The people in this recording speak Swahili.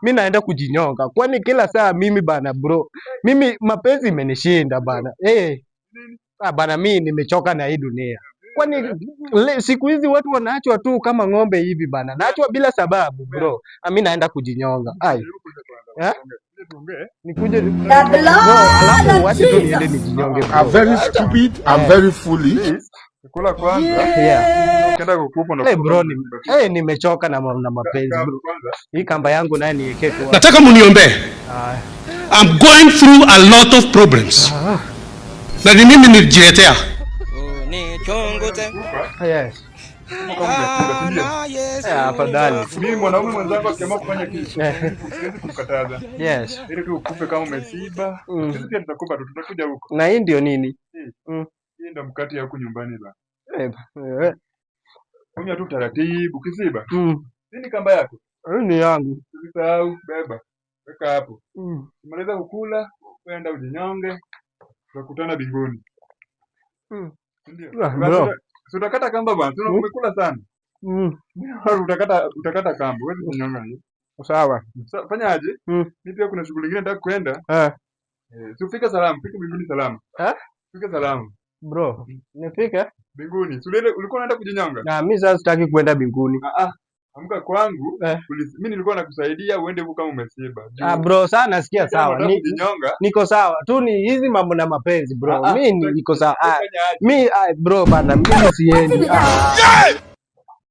Mimi naenda kujinyonga. Kwani kila saa mimi bana bro. Mimi mapenzi imenishinda bana. Bana mimi nimechoka na hii dunia. Kwani siku hizi watu wanaachwa tu kama ng'ombe hivi bana. Naachwa bila sababu bro. Mimi naenda kujinyonga. Ai. Nikuje bro, alafu wache tu niende nijinyonge. I'm very stupid, I'm very foolish. Kula kwanza. Yeah. Ukienda kukupa na Bro, nimechoka na mapenzi bro. Hii kamba yangu naye niweke tu. Nataka muniombe. I'm going through a lot of problems. Na ni mimi nilijiletea. Ni chungu te. Yes. Afadhali. Mimi mwanaume mwenzangu akiamua kufanya kitu, siwezi kumkataza. Yes. Ili tu ukupe kama umesiba. Sisi pia tutakupa tu, tutakuja huko. Na hii ndio nini? Hii ndio mkate ya huko nyumbani la. Kunywa tu taratibu, kisiba. Hii ni kamba yako. Hii ni yangu. Usisahau beba. Weka hapo. Umaliza kukula, kwenda ujinyonge. Tutakutana binguni. Ndio. Bro. Utakata kamba bwana, umekula sana. Utakata kamba, wewe unyonga hiyo. Sawa. Fanya aje? Mimi pia kuna shughuli nyingine nataka kwenda. Si ufike salama, fika binguni salama. Fika salama. Bro, nifike binguni. Ulikuwa unaenda kujinyonga? Na mimi sasa sitaki kwenda binguni. Amka kwangu, mimi nilikuwa nakusaidia uende huko kama umesiba. Bro, sana nasikia sawa. Niko sawa. Tu ni hizi mambo na mapenzi bro. Mimi niko sawa. Mimi bro bana, mimi siendi.